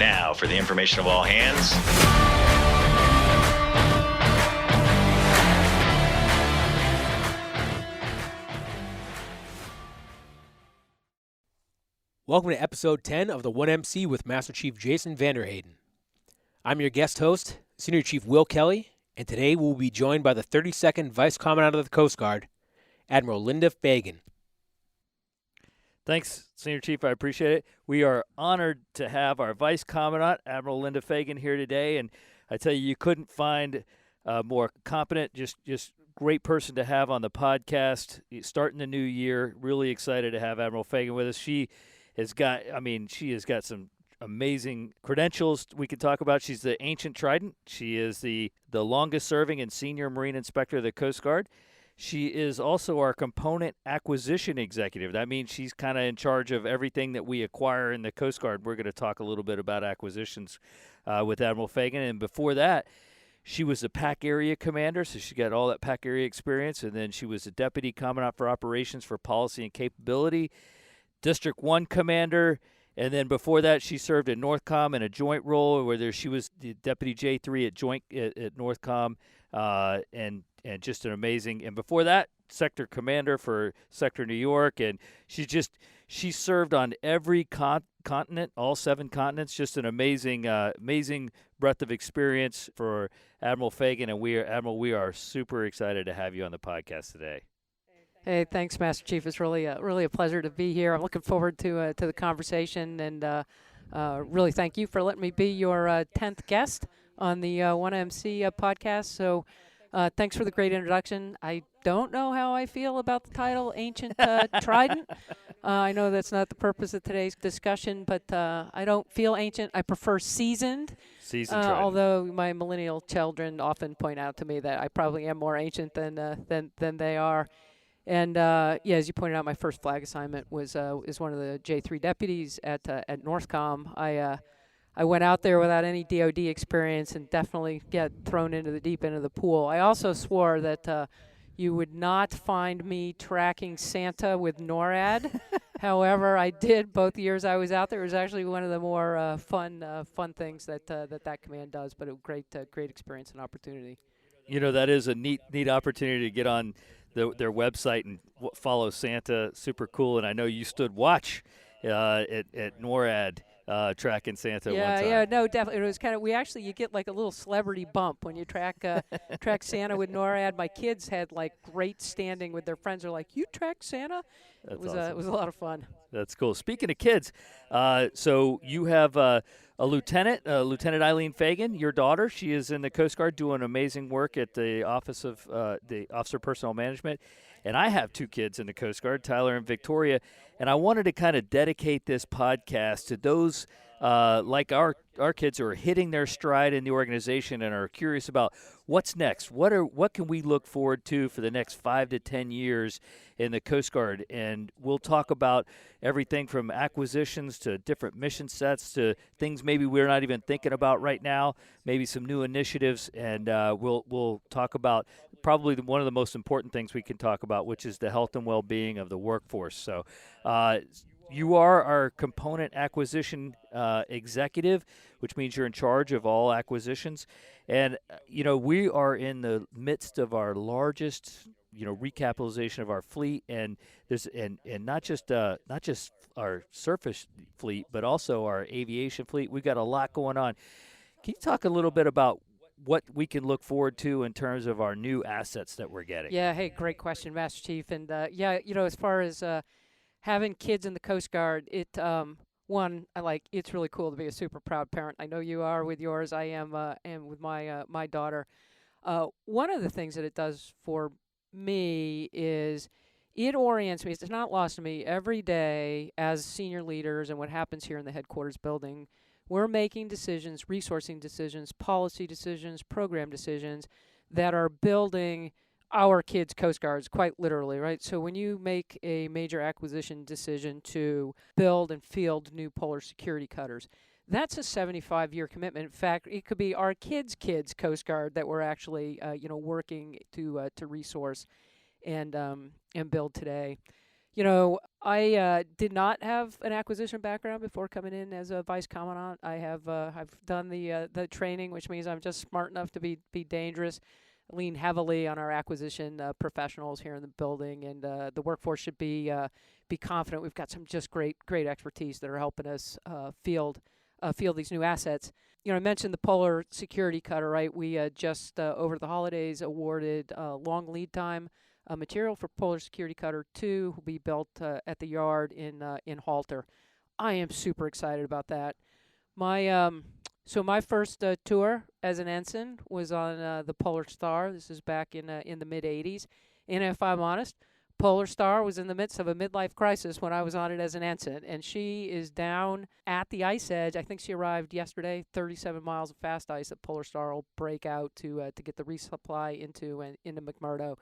Now for the information of all hands. Welcome to episode 10 of the 1MC with Master Chief Jason Vanderhayden. I'm your guest host, Senior Chief Will Kelly, and today we'll be joined by the 32nd Vice Commandant of the Coast Guard, Admiral Linda Fagan. Thanks, Senior Chief. I appreciate it. We are honored to have our Vice Commandant, Admiral Linda Fagan, here today, and I tell you couldn't find a more competent, just great person to have on the podcast. Starting the new year, really excited to have Admiral Fagan with us. She has got some amazing credentials we could talk about. She's the Ancient Trident. She is the longest serving and senior Marine Inspector of the Coast Guard. She is also our component acquisition executive. That means she's kind of in charge of everything that we acquire in the Coast Guard. We're going to talk a little bit about acquisitions with Admiral Fagan. And before that, she was the PAC area commander, so she got all that PAC area experience. And then she was the deputy commandant for operations for policy and capability, District 1 commander. And then before that, she served at NORTHCOM in a joint role where she was the Deputy J3 at NORTHCOM, and just an amazing. And before that, Sector Commander for Sector New York, and she served on every continent, all 7 continents. Just an amazing breadth of experience for Admiral Fagan, and we are super excited to have you on the podcast today. Hey, thanks, Master Chief. It's really a pleasure to be here. I'm looking forward to the conversation, and really thank you for letting me be your 10th guest on the 1MC podcast. So thanks for the great introduction. I don't know how I feel about the title Ancient Trident. I know that's not the purpose of today's discussion, but I don't feel ancient. I prefer seasoned. Trident. Although my millennial children often point out to me that I probably am more ancient than they are. And as you pointed out, my first flag assignment is one of the J3 deputies at NORTHCOM. I went out there without any DoD experience and definitely get thrown into the deep end of the pool. I also swore that you would not find me tracking Santa with NORAD. However, I did both years I was out there. It was actually one of the more fun things that command does. But a great experience and opportunity. You know, that is a neat opportunity to get on their website and follow Santa. Super cool. And I know you stood watch at NORAD tracking Santa one time. Yeah, no, definitely. It was kind of, you get like a little celebrity bump when you track Santa with NORAD. My kids had like great standing with their friends. They're like, "You track Santa?" That's awesome. Awesome. It was a lot of fun. That's cool. Speaking of kids, so you have a Lieutenant Eileen Fagan, your daughter. She is in the Coast Guard doing amazing work at the Office of the Officer of Personnel Management. And I have 2 kids in the Coast Guard, Tyler and Victoria. And I wanted to kind of dedicate this podcast to those like our kids who are hitting their stride in the organization and are curious about what's next. What can we look forward to for the next 5 to 10 years in the Coast Guard? And we'll talk about everything from acquisitions to different mission sets to things maybe we're not even thinking about right now, maybe some new initiatives, and we'll talk about probably one of the most important things we can talk about, which is the health and well-being of the workforce. So you are our component acquisition executive, which means you're in charge of all acquisitions. And, we are in the midst of our largest, recapitalization of our fleet. And there's and not just our surface fleet, but also our aviation fleet. We've got a lot going on. Can you talk a little bit about what we can look forward to in terms of our new assets that we're getting? Yeah, hey, great question, Master Chief. And, as far as having kids in the Coast Guard, it's really cool to be a super proud parent. I know you are with yours. I am and with my daughter. One of the things that it does for me is it orients me. It's not lost to me every day as senior leaders and what happens here in the headquarters building. We're making decisions, resourcing decisions, policy decisions, program decisions that are building our kids' Coast Guards, quite literally, right? So when you make a major acquisition decision to build and field new polar security cutters, that's a 75-year commitment. In fact, it could be our kids' Coast Guard that we're actually, working to resource and build today. I did not have an acquisition background before coming in as a vice commandant. I've done the training, which means I'm just smart enough to be dangerous. Lean heavily on our acquisition professionals here in the building, and the workforce should be confident. We've got some just great expertise that are helping us field these new assets. I mentioned the Polar Security Cutter, right? We just over the holidays awarded long lead time material for Polar Security Cutter 2, will be built at the yard in Halter. I am super excited about that. My first tour as an ensign was on the Polar Star. This is back in the mid '80s, and if I'm honest, Polar Star was in the midst of a midlife crisis when I was on it as an ensign, and she is down at the ice edge. I think she arrived yesterday. 37 miles of fast ice that Polar Star will break out to get the resupply into McMurdo.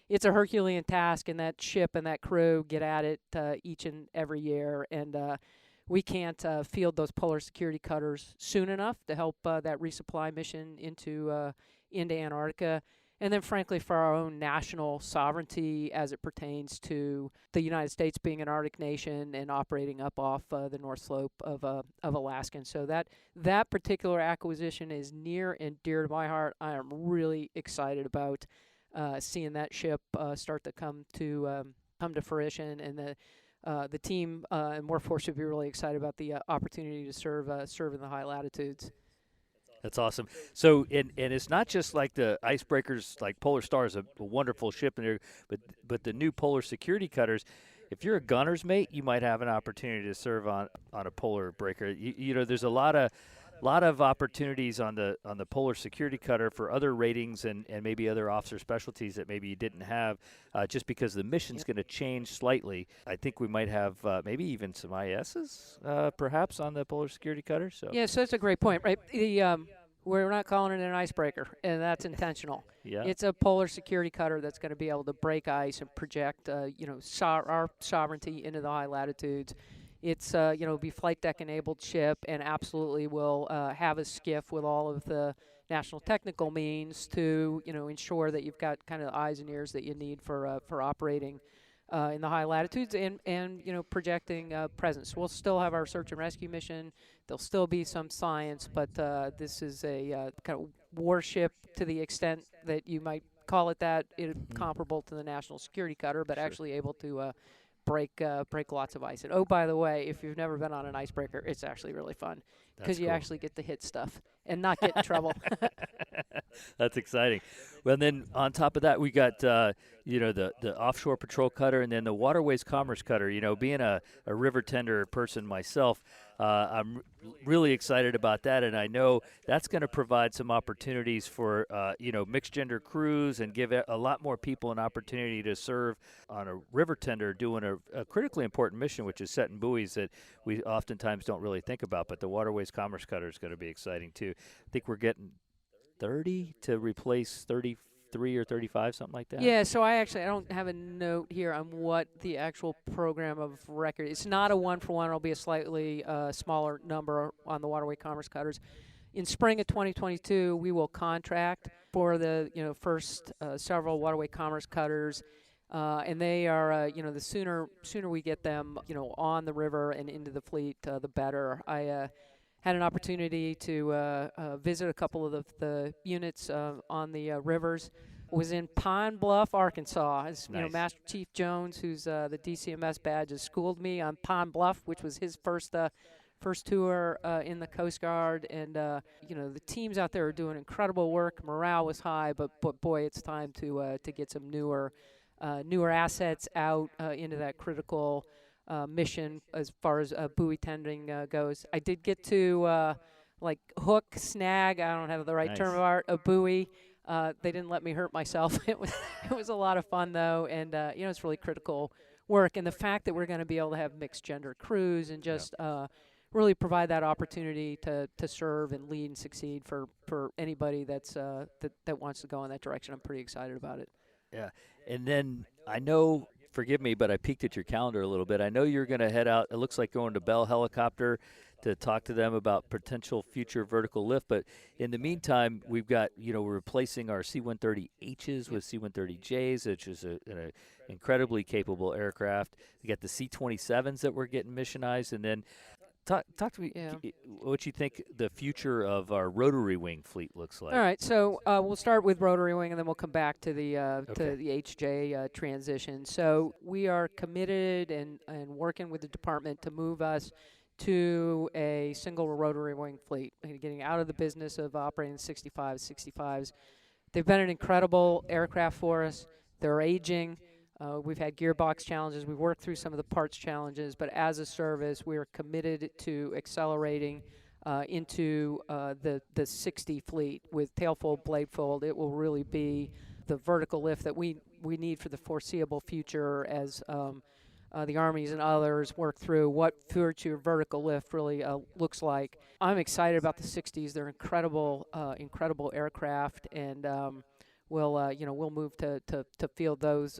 It's a Herculean task, and that ship and that crew get at it each and every year, and we can't field those Polar Security Cutters soon enough to help that resupply mission into Antarctica. And then, frankly, for our own national sovereignty as it pertains to the United States being an Arctic nation and operating up off the North Slope of Alaska. And so that particular acquisition is near and dear to my heart. I am really excited about seeing that ship start to come to fruition, and the team and workforce should be really excited about the opportunity to serve in the high latitudes. That's awesome. So, and it's not just like the icebreakers, like Polar Star is a wonderful ship in there, but the new Polar Security Cutters, if you're a gunner's mate, you might have an opportunity to serve on a polar breaker. There's a lot of opportunities on the Polar Security Cutter for other ratings and maybe other officer specialties that maybe you didn't have just because the mission's going to change slightly. I think we might have maybe even some ISs perhaps on the Polar Security Cutter. So that's a great point, right? We're not calling it an icebreaker, and that's intentional. Yeah. It's a Polar Security Cutter that's going to be able to break ice and project our sovereignty into the high latitudes. It's be flight deck enabled ship, and absolutely will have a skiff with all of the national technical means to ensure that you've got kind of the eyes and ears that you need for operating in the high latitudes and projecting presence. We'll still have our search and rescue mission. There'll still be some science, but this is a kind of warship to the extent that you might call it that. Comparable to the National Security Cutter, but actually able to break lots of ice. And oh, by the way, if you've never been on an icebreaker, it's actually really fun because you actually get to hit stuff and not get in trouble. That's exciting. Well, then on top of that, we got the offshore patrol cutter and then the waterways commerce cutter. Being a river tender person myself, I'm really excited about that, and I know that's going to provide some opportunities for mixed gender crews and give a lot more people an opportunity to serve on a river tender doing a critically important mission, which is setting buoys that we oftentimes don't really think about. But the waterways commerce cutter is going to be exciting too. I think we're getting 30 to replace 33 or 35, something like that. Yeah, so I don't have a note here on what the actual program of record. It's not a one-for-one. It'll be a slightly smaller number on the waterway commerce cutters. In spring of 2022, we will contract for the first several waterway commerce cutters, and they are the sooner we get them on the river and into the fleet, the better. I had an opportunity to visit a couple of the units on the rivers. Was in Pine Bluff, Arkansas. As Nice. Master Chief Jones, who's the DCMS badge, has schooled me on Pine Bluff, which was his first tour in the Coast Guard. And the teams out there are doing incredible work. Morale was high, but boy, it's time to get some newer assets out into that critical mission as far as buoy tending goes. I did get to hook, snag, I don't have the right term of art, a buoy. They didn't let me hurt myself. It was a lot of fun though, and it's really critical work. And the fact that we're going to be able to have mixed gender crews and just really provide that opportunity to serve and lead and succeed for anybody that wants to go in that direction. I'm pretty excited about it. Yeah, and then I know. Forgive me, but I peeked at your calendar a little bit. I know you're going to head out. It looks like going to Bell Helicopter to talk to them about potential future vertical lift. But in the meantime, we've got, we're replacing our C-130Hs with C-130Js, which is an incredibly capable aircraft. We got the C-27s that we're getting missionized, and then talk to me what you think the future of our rotary wing fleet looks like. All right, so we'll start with rotary wing, and then we'll come back to the HJ transition. So we are committed and working with the department to move us to a single rotary wing fleet, getting out of the business of operating 65s. They've been an incredible aircraft for us. They're aging. We've had gearbox challenges. We've worked through some of the parts challenges, but as a service, we are committed to accelerating into the 60 fleet with tailfold, bladefold. It will really be the vertical lift that we need for the foreseeable future as the Armies and others work through what future vertical lift really looks like. I'm excited about the 60s. They're incredible aircraft, and we'll move to field those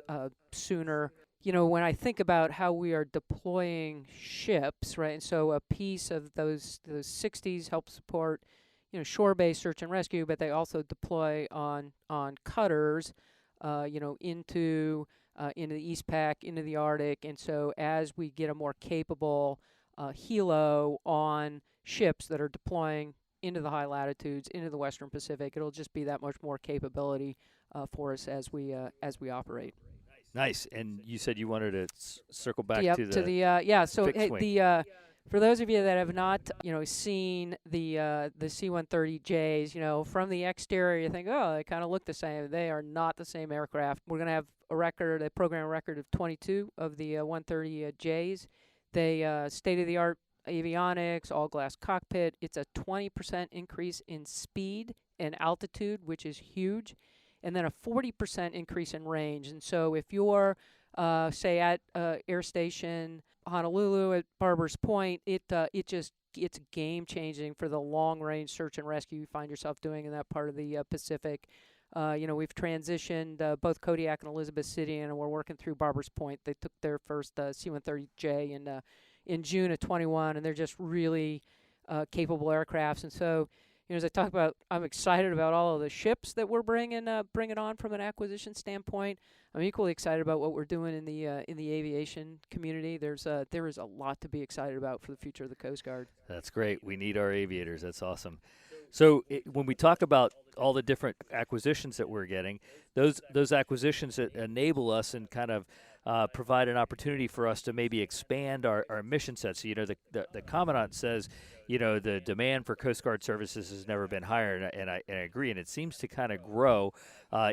sooner. When I think about how we are deploying ships, right, and so a piece of those 60s help support, shore-based search and rescue, but they also deploy on cutters, into the East Pac, into the Arctic, and so as we get a more capable helo on ships that are deploying into the high latitudes, into the Western Pacific, it'll just be that much more capability for us as we operate. Nice. And you said you wanted to circle back to the So fixed wing. For those of you that have not seen the C-130Js, from the exterior you think, oh, they kind of look the same. They are not the same aircraft. We're going to have a program record of 22 of the 130Js. They state-of-the-art avionics, all-glass cockpit. It's a 20% increase in speed and altitude, which is huge, and then a 40% increase in range. And so if you're, say, at Air Station Honolulu at Barbers Point, it's game-changing for the long-range search and rescue you find yourself doing in that part of the Pacific. We've transitioned both Kodiak and Elizabeth City, and we're working through Barbers Point. They took their first C-130J in June of 21, and they're just really capable aircrafts. And so, as I talk about, I'm excited about all of the ships that we're bringing on from an acquisition standpoint. I'm equally excited about what we're doing in the aviation community. There is a lot to be excited about for the future of the Coast Guard. That's great. We need our aviators. That's awesome. So when we talk about all the different acquisitions that we're getting, those acquisitions that enable us and kind of provide an opportunity for us to maybe expand our mission sets. So, the Commandant says, the demand for Coast Guard services has never been higher, and I agree. And it seems to kind of grow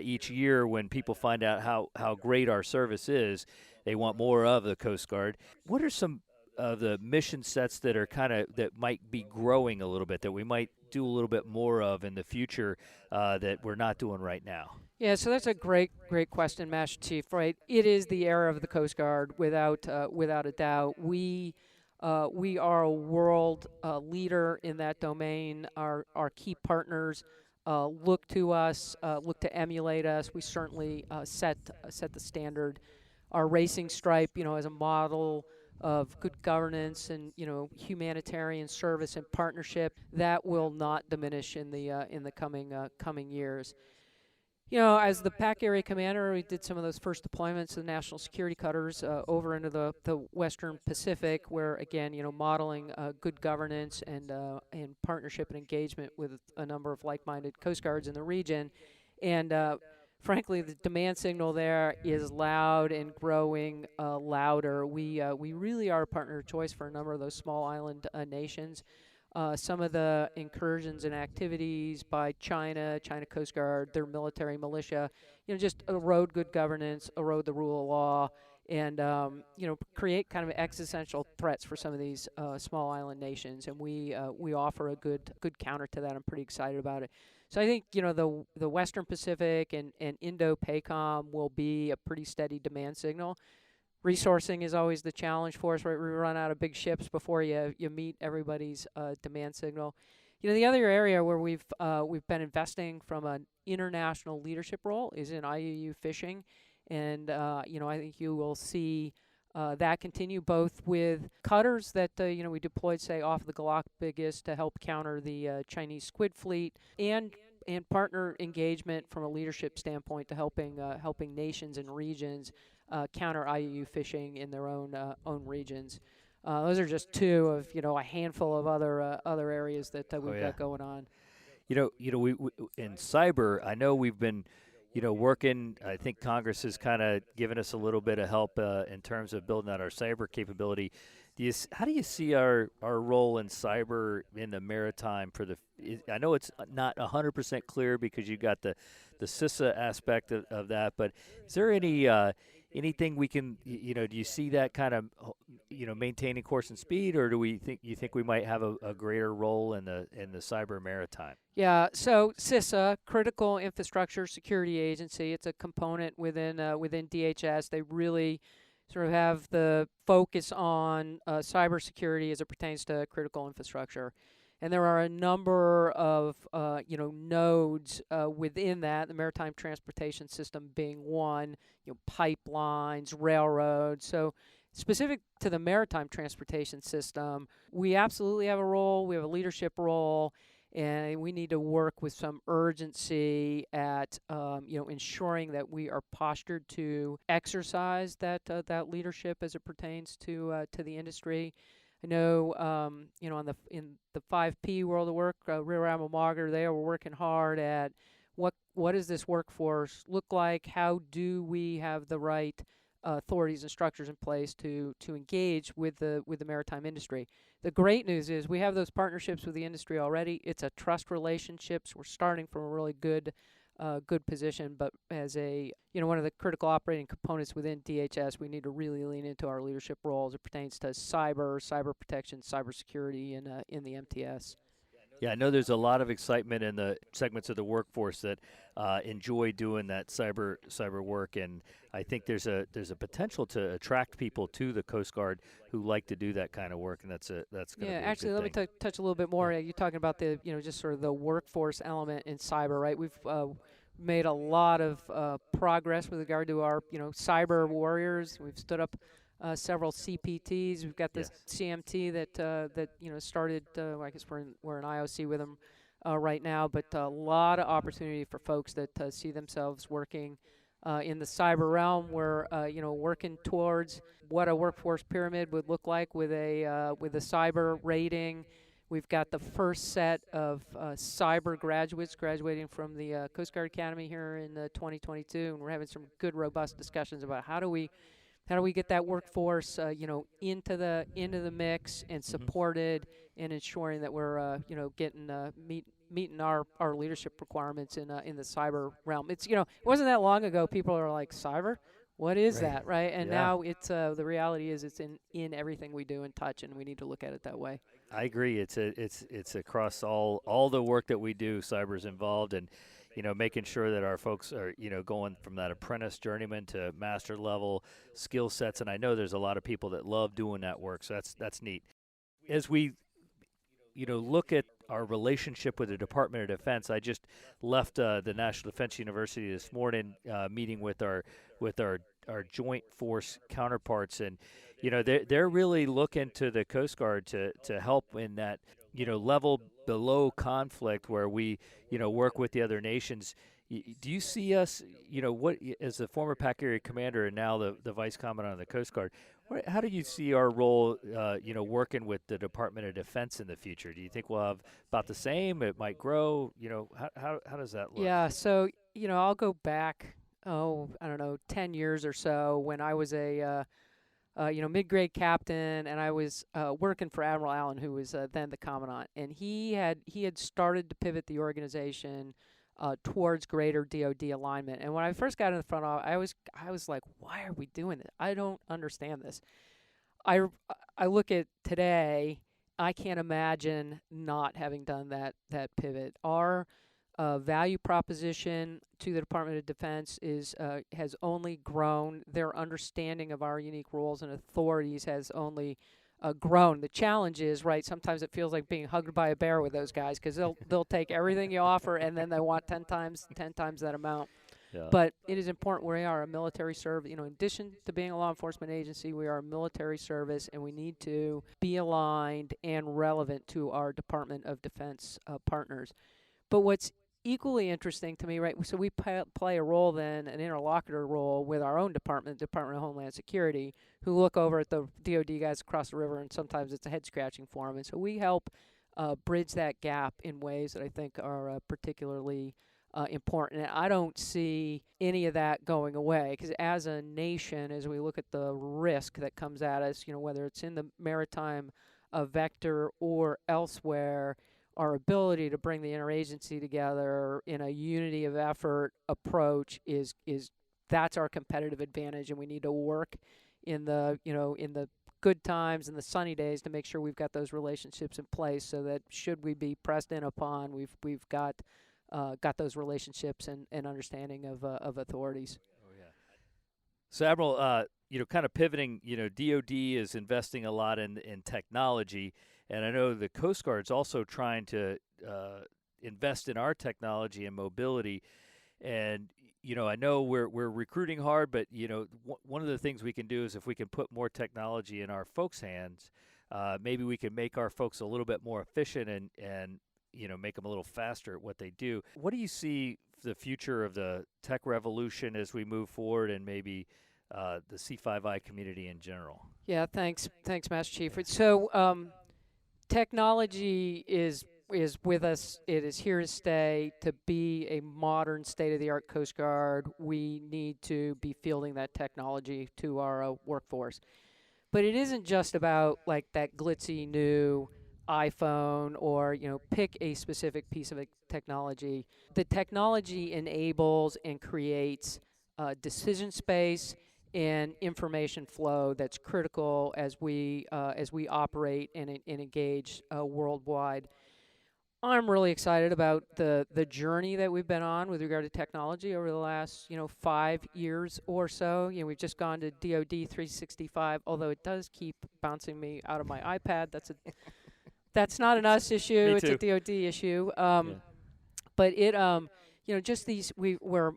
each year when people find out how great our service is. They want more of the Coast Guard. What are some of the mission sets that are that might be growing a little bit, that we might do a little bit more of in the future that we're not doing right now? Yeah, so that's a great question, Master Chief. Right, it is the era of the Coast Guard, without a doubt. We are a world leader in that domain. Our key partners look to us, look to emulate us. We certainly set the standard. Our racing stripe, as a model of good governance and humanitarian service and partnership, that will not diminish in the coming years. As the PAC area commander, we did some of those first deployments of the national security cutters over into the Western Pacific, where again, modeling good governance and partnership and engagement with a number of like-minded Coast Guards in the region, and frankly, the demand signal there is loud and growing louder. We really are a partner of choice for a number of those small island nations. Some of the incursions and activities by China Coast Guard, their military militia, just erode good governance, erode the rule of law, and create kind of existential threats for some of these small island nations. And we offer a good counter to that. I'm pretty excited about it. So I think the Western Pacific and Indo-PACOM will be a pretty steady demand signal. Resourcing is always the challenge for us, right? We run out of big ships before you meet everybody's demand signal. The other area where we've been investing from an international leadership role is in IUU fishing, and I think you will see that continue both with cutters that we deployed, say, off the Galapagos to help counter the Chinese squid fleet, and partner engagement from a leadership standpoint to helping nations and regions counter IUU fishing in their own regions. Those are just two of a handful of other areas that we've got going on. We in cyber, I know we've been working. I think Congress has kind of given us a little bit of help in terms of building out our cyber capability. How do you see our role in cyber in the maritime I know it's not 100% clear because you got the CISA aspect of that, but is there anything we can, do you see that kind of, maintaining course and speed, or do you think we might have a greater role in the cyber maritime? Yeah, so CISA, Critical Infrastructure Security Agency, it's a component within DHS. They really sort of have the focus on cybersecurity as it pertains to critical infrastructure. And there are a number of nodes within that, the maritime transportation system being one, pipelines, railroads. So specific to the maritime transportation system, we absolutely have a role. We have a leadership role, and we need to work with some urgency at ensuring that we are postured to exercise that leadership as it pertains to the industry. I know, in the 5P world of work, Rear Admiral Mauger, they are working hard at what does this workforce look like? How do we have the right authorities and structures in place to engage with the maritime industry? The great news is we have those partnerships with the industry already. It's a trust relationships. We're starting from a really good position, but as one of the critical operating components within DHS, we need to really lean into our leadership role as it pertains to cyber protection, cybersecurity in the MTS. Yeah, I know there's a lot of excitement in the segments of the workforce that enjoy doing that cyber work, and I think there's a potential to attract people to the Coast Guard who like to do that kind of work, and that's going to be a actually, good let thing. me touch a little bit more. You're talking about the just sort of the workforce element in cyber, right? We've made a lot of progress with regard to our cyber warriors. We've stood up several CPTs. We've got this CMT that started. I guess we're in IOC with them right now, but a lot of opportunity for folks that see themselves working in the cyber realm. We're working towards what a workforce pyramid would look like with a cyber rating. We've got the first set of cyber graduates graduating from the Coast Guard Academy here in 2022, and we're having some good, robust discussions about how do we get that workforce, into the mix and supported, and ensuring that we're, meeting our leadership requirements in the cyber realm. It's it wasn't that long ago people are like, cyber, what is that, right? And now it's the reality is it's in everything we do and touch, and we need to look at it that way. I agree. It's across all the work that we do. Cyber's involved, and making sure that our folks are, going from that apprentice journeyman to master level skill sets. And I know there's a lot of people that love doing that work, so that's neat. As we, look at our relationship with the Department of Defense, I just left the National Defense University this morning, meeting with our joint force counterparts, and they're really looking to the Coast Guard to help in that level below conflict where we work with the other nations. Do you see us, what as the former Pac Area Commander and now the Vice Commandant of the Coast Guard, how do you see our role, working with the Department of Defense in the future? Do you think we'll have about the same? It might grow. How does that look? Yeah, so I'll go back, I don't know, 10 years or so when I was a mid-grade captain, and I was working for Admiral Allen, who was then the commandant, and he had started to pivot the organization towards greater DoD alignment. And when I first got in the front office, I was like, why are we doing this? I don't understand this. I look at today, I can't imagine not having done that pivot. Our value proposition to the Department of Defense has only grown. Their understanding of our unique roles and authorities has only grown. The challenge is, right, sometimes it feels like being hugged by a bear with those guys, because they'll take everything you offer and then they want 10 times that amount. Yeah. But it is important we are a military service. In addition to being a law enforcement agency, we are a military service, and we need to be aligned and relevant to our Department of Defense partners. But what's equally interesting to me, right? So we play a role then, an interlocutor role with our own department, the Department of Homeland Security, who look over at the DoD guys across the river, and sometimes it's a head scratching for them. And so we help bridge that gap in ways that I think are particularly important. And I don't see any of that going away, because as a nation, as we look at the risk that comes at us, whether it's in the maritime vector or elsewhere, our ability to bring the interagency together in a unity of effort approach is that's our competitive advantage, and we need to work in the good times and the sunny days to make sure we've got those relationships in place, so that should we be pressed in upon, we've got those relationships and understanding of authorities. Oh yeah. So Admiral, kind of pivoting, DoD is investing a lot in technology, and I know the Coast Guard's also trying to invest in our technology and mobility. And I know we're recruiting hard, but one of the things we can do is, if we can put more technology in our folks' hands, maybe we can make our folks a little bit more efficient and make them a little faster at what they do. What do you see the future of the tech revolution as we move forward, and maybe the C5I community in general? Yeah, thanks, Master Chief. So technology is with us. It is here to stay. To be a modern, state-of-the-art Coast Guard, we need to be fielding that technology to our workforce. But it isn't just about like that glitzy new iPhone, or pick a specific piece of technology. The technology enables and creates decision space and information flow that's critical as we operate and engage worldwide. I'm really excited about the journey that we've been on with regard to technology over the last 5 years or so. We've just gone to DoD 365, although it does keep bouncing me out of my iPad. That's not an us issue. It's a DoD issue. But it just these we're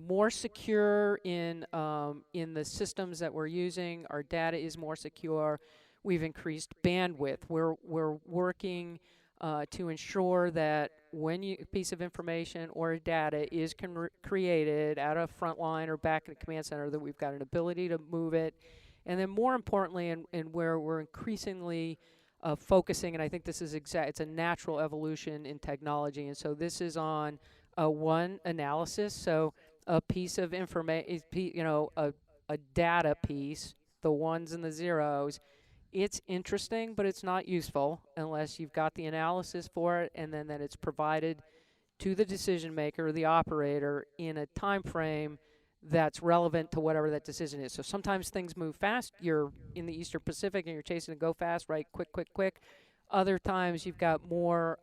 more secure in the systems that we're using. Our data is more secure. We've increased bandwidth. We're working to ensure that when a piece of information or data is created at a front line or back in the command center, that we've got an ability to move it. And then more importantly, and where we're increasingly focusing, and I think this is it's a natural evolution in technology, and so this is on one analysis. So a piece of information, a data piece, the ones and the zeros, it's interesting, but it's not useful unless you've got the analysis for it, and then that it's provided to the decision maker, the operator, in a time frame that's relevant to whatever that decision is. So sometimes things move fast. You're in the Eastern Pacific and you're chasing to go fast, right? Quick. Other times you've got more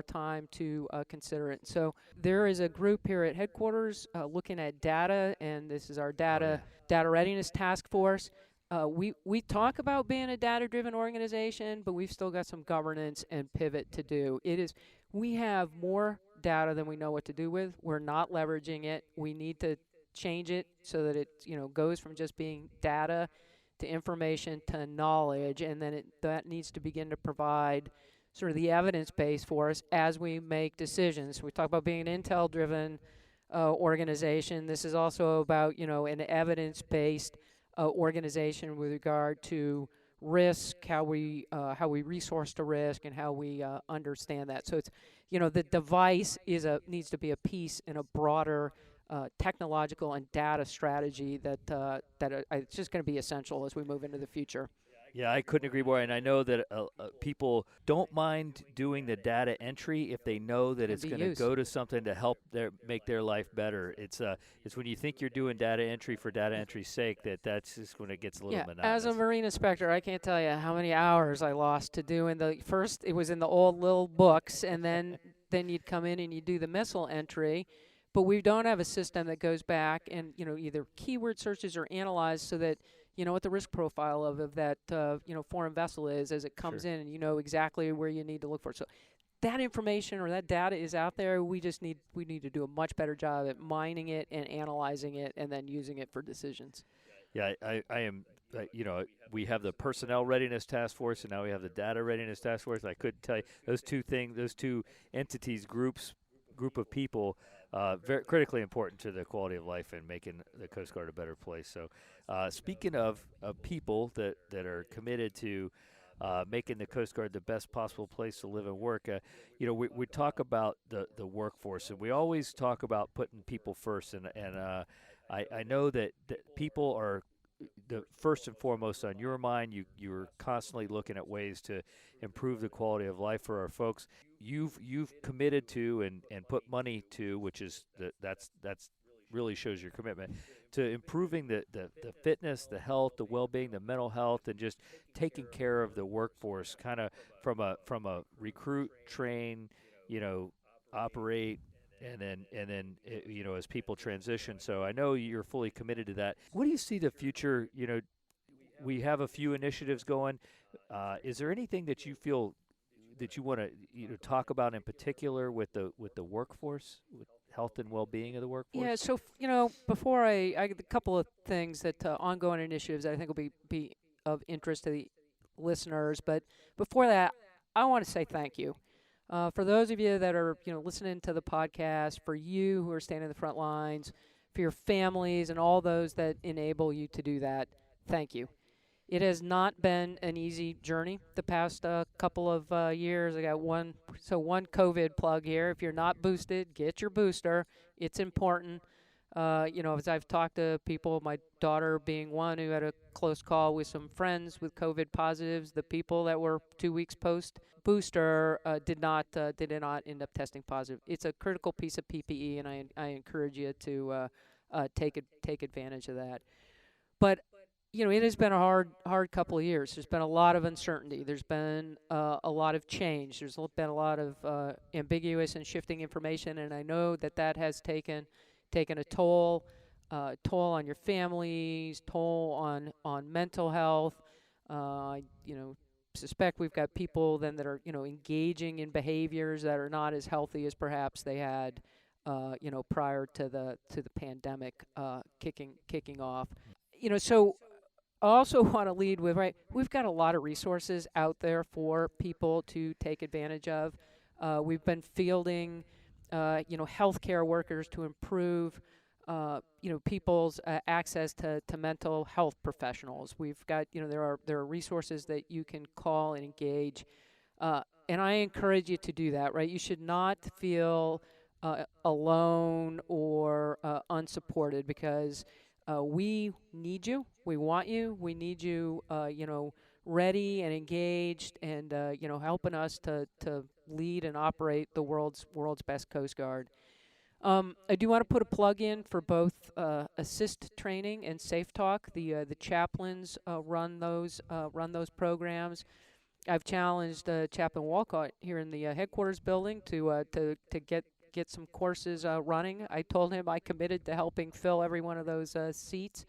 time to consider it. So there is a group here at headquarters looking at data, and this is our data readiness task force. We talk about being a data-driven organization, but we've still got some governance and pivot to do. We have more data than we know what to do with. We're not leveraging it. We need to change it so that it goes from just being data to information to knowledge, and then that needs to begin to provide sort of the evidence base for us as we make decisions. We talk about being an intel-driven organization. This is also about an evidence-based organization with regard to risk, how we resource the risk, and how we understand that. So it's the device needs to be a piece in a broader technological and data strategy that it's just going to be essential as we move into the future. Yeah, I couldn't agree more. And I know that people don't mind doing the data entry if they know that it's going to go to something to help make their life better. It's when you think you're doing data entry for data entry's sake that's just when it gets a little monotonous. As a Marine inspector, I can't tell you how many hours I lost to doing first it was in the old little books, and then you'd come in and you do the missile entry. But we don't have a system that goes back and either keyword searches or analyze so that what the risk profile of that foreign vessel is as it comes in, and exactly where you need to look for it. So that information or that data is out there. We need to do a much better job at mining it and analyzing it and then using it for decisions. Yeah, I am. We have the personnel readiness task force, and now we have the data readiness task force. I couldn't tell you those two entities, group of people, very critically important to the quality of life and making the Coast Guard a better place. So, speaking of people that are committed to making the Coast Guard the best possible place to live and work, we talk about the workforce, and we always talk about putting people first, and I know that people are the first and foremost on your mind. You're constantly looking at ways to improve the quality of life for our folks. You've committed to and put money to, which is that's really shows your commitment to improving the fitness, the health, the well-being, the mental health, and just taking care of the workforce, kind of from a recruit, train, operate, and then as people transition. So I know you're fully committed to that. What do you see the future? We have a few initiatives going. Is there anything that you feel that you want to talk about in particular with the workforce, with health and well-being of the workforce? Yeah. So before I a couple of things that ongoing initiatives that I think will be of interest to the listeners. But before that, I want to say thank you. For those of you that are listening to the podcast, for you who are standing in the front lines, for your families and all those that enable you to do that, thank you. It has not been an easy journey the past couple of years. I got one COVID plug here. If you're not boosted, get your booster. It's important. As I've talked to people, my daughter being one who had a close call with some friends with COVID positives, the people that were 2 weeks post booster did not end up testing positive. It's a critical piece of PPE, and I encourage you to take advantage of that. But it has been a hard couple of years. There's been a lot of uncertainty. There's been a lot of change. There's been a lot of ambiguous and shifting information, and I know that has taken a toll on your families, toll on mental health. Suspect we've got people then that are engaging in behaviors that are not as healthy as perhaps they had prior to the pandemic kicking off. So I also want to lead with, we've got a lot of resources out there for people to take advantage of. We've been fielding healthcare workers to improve people's access to mental health professionals. We've got there are resources that you can call and engage, and I encourage you to do that. Right, you should not feel alone or unsupported, because we need you. We want you. We need you. Ready and engaged, and helping us to lead and operate the world's best Coast Guard. I do want to put a plug in for both assist training and Safe Talk. The chaplains run those programs. I've challenged Chaplain Walcott here in the headquarters building to get some courses running. I told him I committed to helping fill every one of those seats.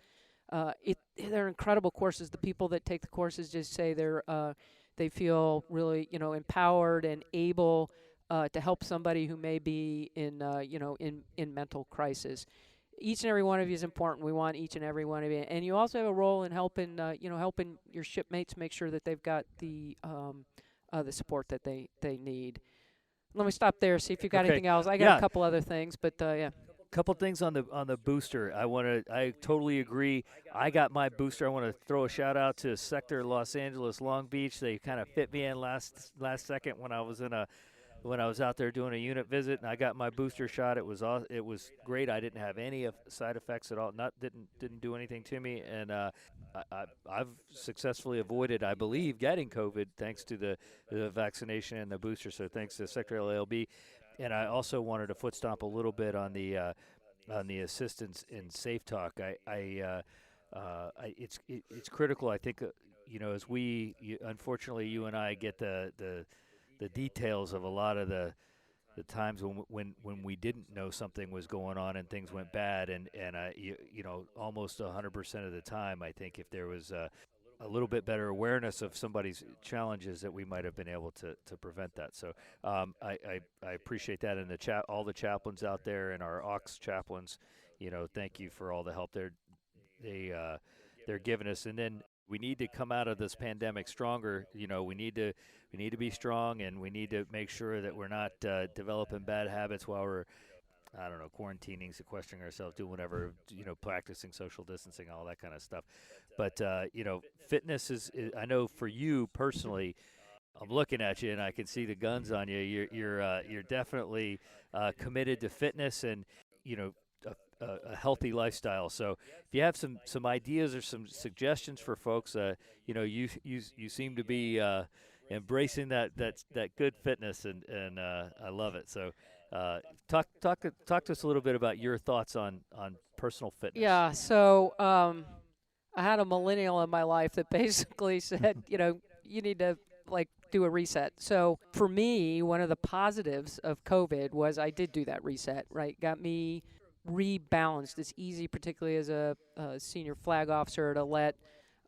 They're incredible courses. The people that take the courses just say they feel really empowered and able to help somebody who may be in mental crisis. Each and every one of you is important. We want each and every one of you, and you also have a role in helping your shipmates make sure that they've got the support that they need. Let me stop there. See if you've got anything else. I got a couple other things, but yeah. Couple things on the booster. I totally agree. I got my booster. I want to throw a shout out to Sector Los Angeles Long Beach. They kind of fit me in last second when I was out there doing a unit visit, and I got my booster shot. It was great. I didn't have any side effects at all. Didn't do anything to me, and I've successfully avoided, I believe, getting COVID thanks to the vaccination and the booster. So thanks to Sector LALB. And I also wanted to foot stomp a little bit on the assistance in Safe Talk. It's critical. I think as unfortunately you and I get the details of a lot of the times when we didn't know something was going on and things went bad, and almost 100% of the time, I think if there was a little bit better awareness of somebody's challenges, that we might have been able to prevent that. So I appreciate that, and all the chaplains out there and our AUX chaplains, thank you for all the help they're giving us. And then we need to come out of this pandemic stronger. We need to be strong, and we need to make sure that we're not developing bad habits while we're, I don't know, quarantining, sequestering ourselves, doing whatever, practicing social distancing, all that kind of stuff. But, fitness is, I know for you personally, I'm looking at you and I can see the guns on you. You're definitely committed to fitness and, a healthy lifestyle. So if you have some ideas or some suggestions for folks, you seem to be embracing that good fitness, and I love it. So talk to us a little bit about your thoughts on personal fitness. Yeah. So I had a millennial in my life that basically said, you need to do a reset. So for me, one of the positives of COVID was I did do that reset. Right, got me rebalanced. It's easy, particularly as a senior flag officer, to let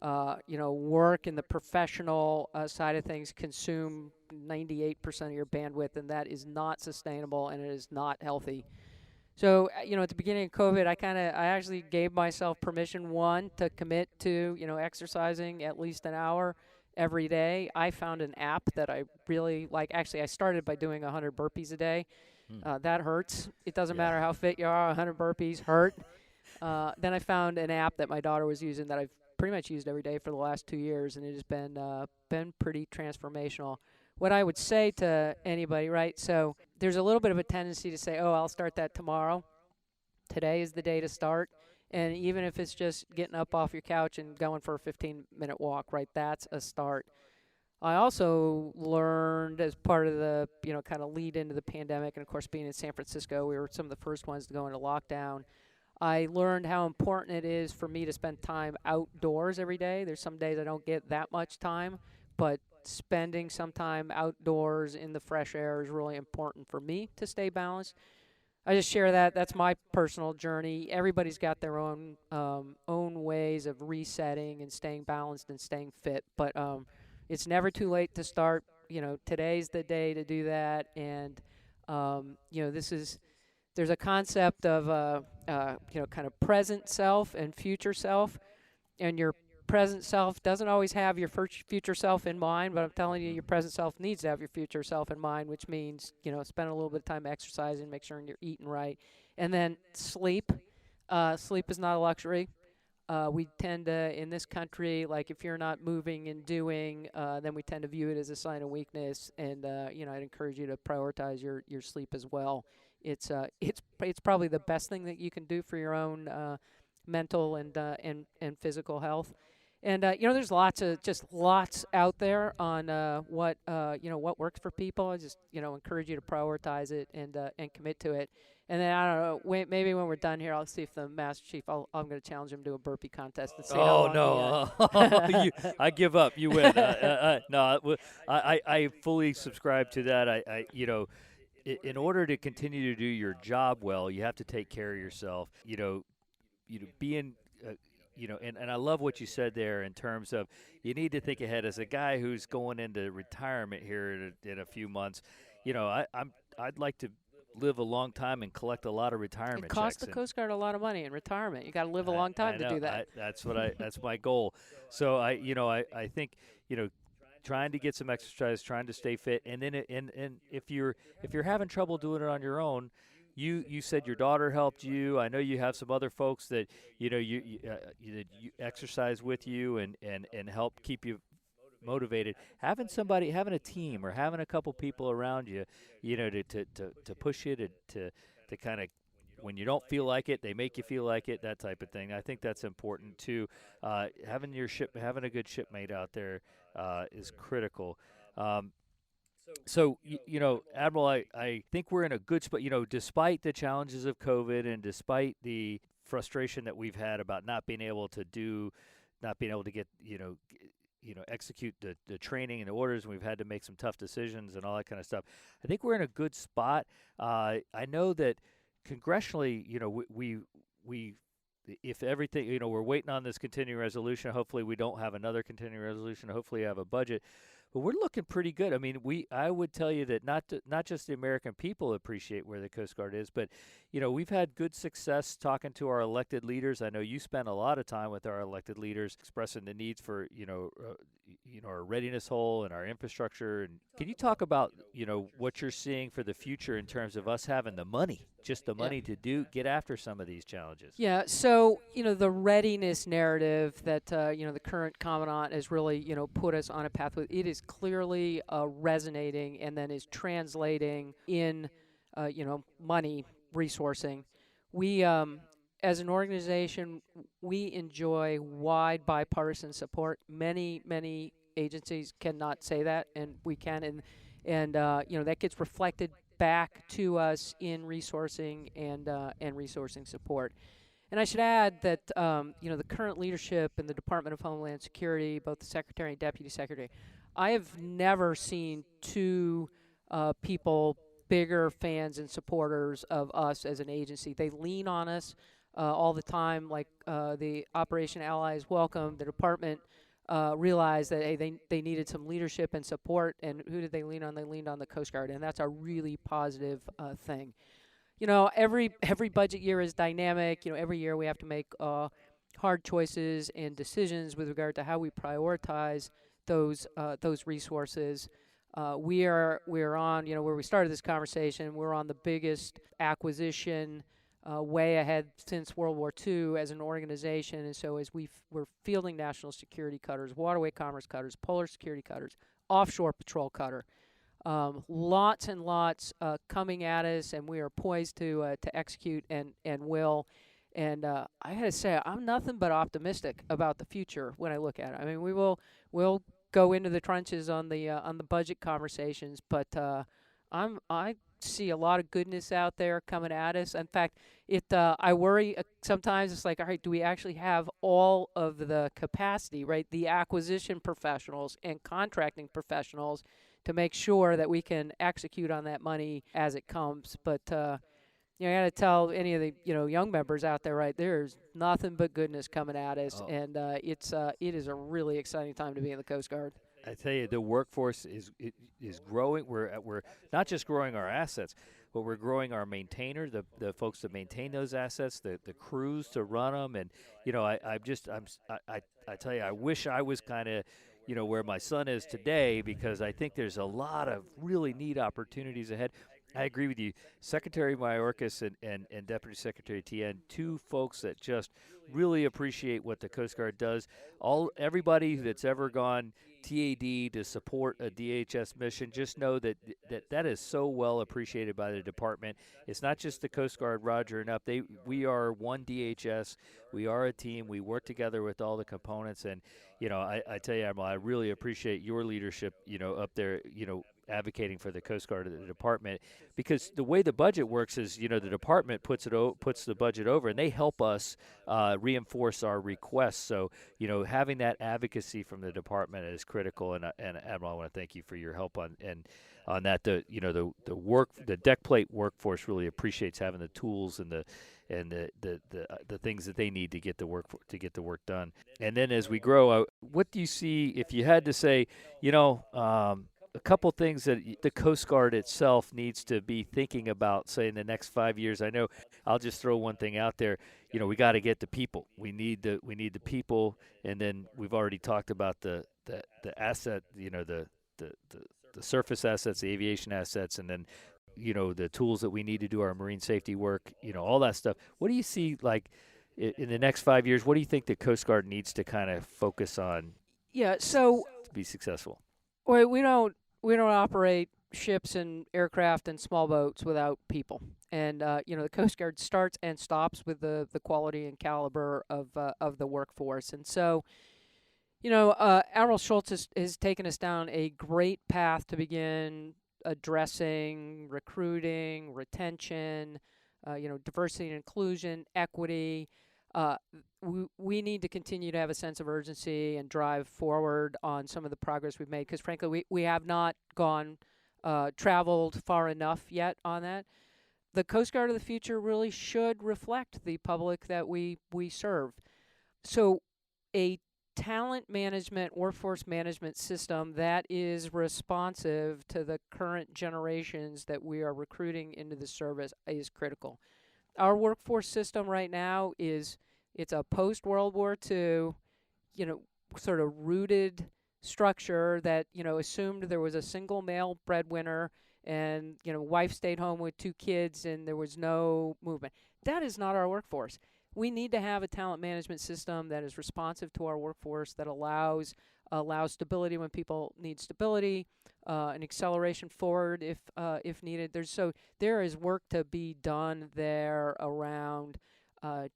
work in the professional side of things consume 98% of your bandwidth, and that is not sustainable and it is not healthy. So, at the beginning of COVID, I actually gave myself permission, one, to commit to, exercising at least an hour every day. I found an app that I really like. Actually, I started by doing 100 burpees a day. That hurts. It doesn't matter how fit you are, 100 burpees hurt. Then I found an app that my daughter was using that I've pretty much used every day for the last 2 years, and it has been pretty transformational. What I would say to anybody, right, so there's a little bit of a tendency to say, oh, I'll start that tomorrow. Today is the day to start. And even if it's just getting up off your couch and going for a 15-minute walk, right, that's a start. I also learned as part of the, kind of lead into the pandemic, and of course being in San Francisco, we were some of the first ones to go into lockdown. I learned how important it is for me to spend time outdoors every day. There's some days I don't get that much time, but spending some time outdoors in the fresh air is really important for me to stay balanced. I just share that. That's my personal journey. Everybody's got their own ways of resetting and staying balanced and staying fit, but it's never too late to start. Today's the day to do that, and there's a concept of kind of present self and future self, and your present self doesn't always have your future self in mind, but I'm telling you, your present self needs to have your future self in mind, which means, spend a little bit of time exercising, make sure you're eating right. And then sleep. Sleep is not a luxury. We tend to, in this country, if you're not moving and doing, then we tend to view it as a sign of weakness. And, I'd encourage you to prioritize your sleep as well. It's probably the best thing that you can do for your own mental and physical health. And there's lots out there on what works for people. I just encourage you to prioritize it and commit to it. And then I don't know, maybe when we're done here, I'll see if the Master Chief. I'm going to challenge him to a burpee contest and see how long I give up. You win. No, I fully subscribe to that. In order to continue to do your job well, you have to take care of yourself. Being and I love what you said there in terms of you need to think ahead. As a guy who's going into retirement here in a few months, I'd like to live a long time and collect a lot of retirement checks. It costs the Coast Guard a lot of money in retirement. You got to live a long time to do that. That's my goal. So I think trying to get some exercise, trying to stay fit, and then and if you're having trouble doing it on your own. You said your daughter helped you. I know you have some other folks that you exercise with you and help keep you motivated. Having a team or having a couple people around you, to push you to kind of, when you don't feel like it, they make you feel like it. That type of thing. I think that's important too. Having a good shipmate out there is critical. So, Admiral, I think we're in a good spot, despite the challenges of COVID and despite the frustration that we've had about not being able to get, execute the training and the orders, and we've had to make some tough decisions and all that kind of stuff. I think we're in a good spot. I know that congressionally, we if everything, we're waiting on this continuing resolution. Hopefully we don't have another continuing resolution. Hopefully we have a budget. But we're looking pretty good. I mean, I would tell you that not just the American people appreciate where the Coast Guard is, but we've had good success talking to our elected leaders. I know you spent a lot of time with our elected leaders expressing the needs for our readiness hole and our infrastructure. And can you talk about what you're seeing for the future in terms of us having the money, just the money to get after some of these challenges? Yeah, so, the readiness narrative that, the current commandant has really, put us on a path with, it is clearly resonating and then is translating in, money, resourcing. We, as an organization, we enjoy wide bipartisan support. Many agencies cannot say that, and we can, and that gets reflected back to us in resourcing and resourcing support. And I should add that the current leadership in the Department of Homeland Security, both the Secretary and Deputy Secretary, I have never seen two people bigger fans and supporters of us as an agency. They lean on us all the time, like the Operation Allies Welcome. The department realized that they needed some leadership and support, and who did they lean on? They leaned on the Coast Guard, and that's a really positive thing. Every budget year is dynamic. Every year we have to make hard choices and decisions with regard to how we prioritize those resources. We're on, where we started this conversation, we're on the biggest acquisition way ahead since World War II as an organization. And so as we're fielding national security cutters, waterway commerce cutters, polar security cutters, offshore patrol cutter, lots and lots coming at us, and we are poised to execute and will. And I got to say, I'm nothing but optimistic about the future when I look at it. I mean, we'll go into the trenches on the budget conversations, but I see a lot of goodness out there coming at us. In fact, I worry sometimes. It's like, all right, do we actually have all of the capacity, right? The acquisition professionals and contracting professionals to make sure that we can execute on that money as it comes. But I got to tell any of the young members out there, right? There's nothing but goodness coming at us, and it is a really exciting time to be in the Coast Guard. I tell you, the workforce is growing. We're not just growing our assets, but we're growing our maintainers, the folks that maintain those assets, the crews to run them. And I tell you, I wish I was kind of where my son is today, because I think there's a lot of really neat opportunities ahead. I agree with you. Secretary Mayorkas and Deputy Secretary Tien, two folks that just really appreciate what the Coast Guard does. Everybody that's ever gone TAD to support a DHS mission, just know that is so well appreciated by the department. It's not just the Coast Guard, Roger and up. We are one DHS. We are a team. We work together with all the components. And, I tell you, Admiral, I really appreciate your leadership, up there, advocating for the Coast Guard of the department, because the way the budget works is, the department puts the budget over, and they help us reinforce our requests. So, having that advocacy from the department is critical. And Admiral, I want to thank you for your help on that. The deck plate workforce really appreciates having the tools and the things that they need to get the work done. And then as we grow, what do you see, if you had to say, a couple things that the Coast Guard itself needs to be thinking about, say, in the next 5 years? I know, I'll just throw one thing out there. We got to get the people. We need the people, and then we've already talked about the asset, the surface assets, the aviation assets, and then the tools that we need to do our marine safety work. All that stuff. What do you see, like, in the next 5 years? What do you think the Coast Guard needs to kind of focus on? Yeah. So to be successful. Well, we don't operate ships and aircraft and small boats without people. And the Coast Guard starts and stops with the quality and caliber of the workforce. And so, Admiral Schultz has taken us down a great path to begin addressing recruiting, retention, diversity and inclusion, equity. We need to continue to have a sense of urgency and drive forward on some of the progress we've made, because frankly we have not traveled far enough yet on that. the Coast Guard of the future really should reflect the public that we serve. So a talent management, workforce management system that is responsive to the current generations that we are recruiting into the service is critical. Our workforce system right now it's a post-World War II, sort of rooted structure that, assumed there was a single male breadwinner and, wife stayed home with 2 kids and there was no movement. That is not our workforce. We need to have a talent management system that is responsive to our workforce, that allows stability when people need stability, an acceleration forward if needed. There is work to be done there around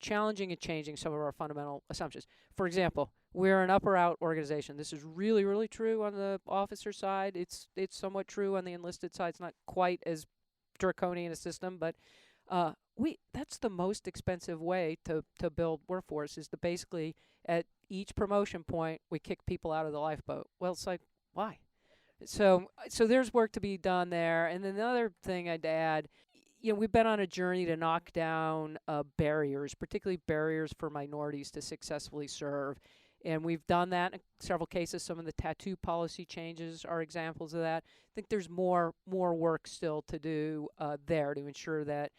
challenging and changing some of our fundamental assumptions. For example, we're an up-or-out organization. This is really, really true on the officer side. It's somewhat true on the enlisted side. It's not quite as draconian a system, but that's the most expensive way to build workforce, is to basically at each promotion point we kick people out of the lifeboat. Well, it's like, why? So there's work to be done there. And then the other thing I'd add, we've been on a journey to knock down barriers, particularly barriers for minorities to successfully serve. And we've done that in several cases. Some of the tattoo policy changes are examples of that. I think there's more work still to do there to ensure that,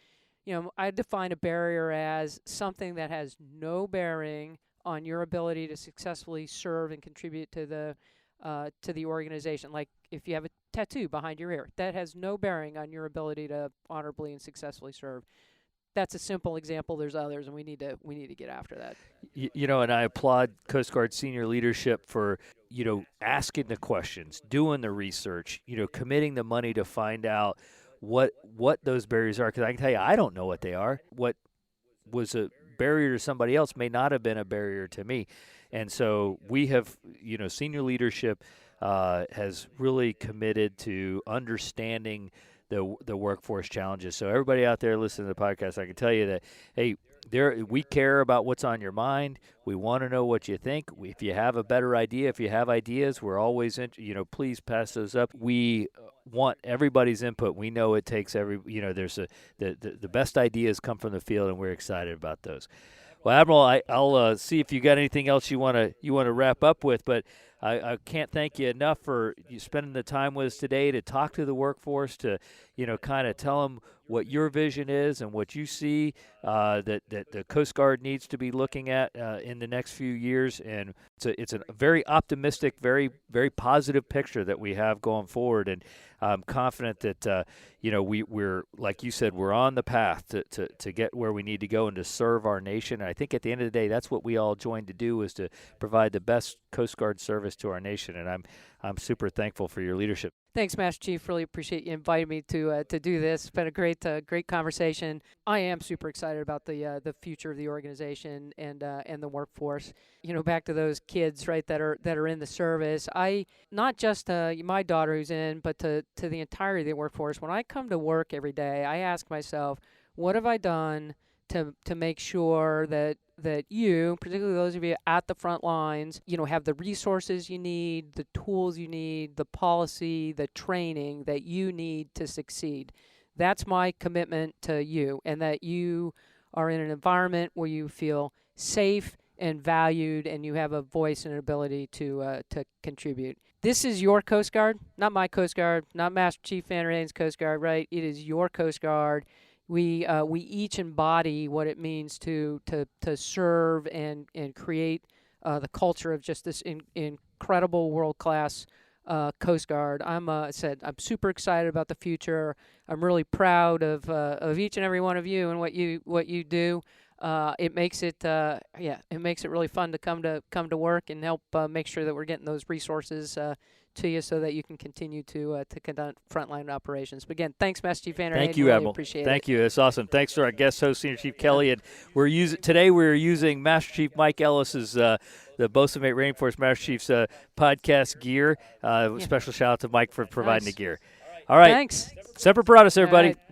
I define a barrier as something that has no bearing on your ability to successfully serve and contribute to the organization. Like if you have a tattoo behind your ear, that has no bearing on your ability to honorably and successfully serve. That's a simple example. There's others, and we need to get after that. And I applaud Coast Guard senior leadership for, asking the questions, doing the research, committing the money to find out what those barriers are. Because I can tell you, I don't know what they are. What was a barrier to somebody else may not have been a barrier to me. And so we have, senior leadership has really committed to understanding the workforce challenges. So everybody out there listening to the podcast, I can tell you that, hey, we care about what's on your mind. We want to know what you think. If you have a better idea, if you have ideas, we're always, please pass those up. We want everybody's input. We know it takes there's the best ideas come from the field, and we're excited about those. Well, Admiral, I'll see if you got anything else you want to wrap up with, but I can't thank you enough for you spending the time with us today to talk to the workforce, to kind of tell them what your vision is and what you see that the Coast Guard needs to be looking at in the next few years. And it's a very optimistic, very, very positive picture that we have going forward. And I'm confident that we're, like you said, we're on the path to get where we need to go and to serve our nation. And I think at the end of the day, that's what we all joined to do, is to provide the best Coast Guard service to our nation. And I'm super thankful for your leadership. Thanks, Master Chief. Really appreciate you inviting me to do this. It's been a great conversation. I am super excited about the future of the organization and the workforce. Back to those kids, right, that are in the service. Not just my daughter who's in, but to the entirety of the workforce. When I come to work every day, I ask myself, what have I done to make sure that you, particularly those of you at the front lines, have the resources you need, the tools you need, the policy, the training that you need to succeed. That's my commitment to you, and that you are in an environment where you feel safe and valued, and you have a voice and an ability to contribute. This is your Coast Guard, not my Coast Guard, not Master Chief Vanderhaden's Coast Guard, right? It is your Coast Guard. We each embody what it means to serve and create the culture of just this incredible world-class Coast Guard. I'm super excited about the future. I'm really proud of each and every one of you and what you do. It makes it really fun to come to work and help make sure that we're getting those resources to you so that you can continue to conduct frontline operations. But again, thanks, Master Chief Vanderhaden. Thank you, really Admiral. Appreciate Thank it. you. That's awesome. Thanks to our guest host, Senior Chief Kelly. And today we're using Master Chief Mike Ellis's the Bosun Mate Rainforest Master Chief's podcast gear. Special shout out to Mike for providing the gear. All right. Thanks. Semper Paratus, everybody. All right.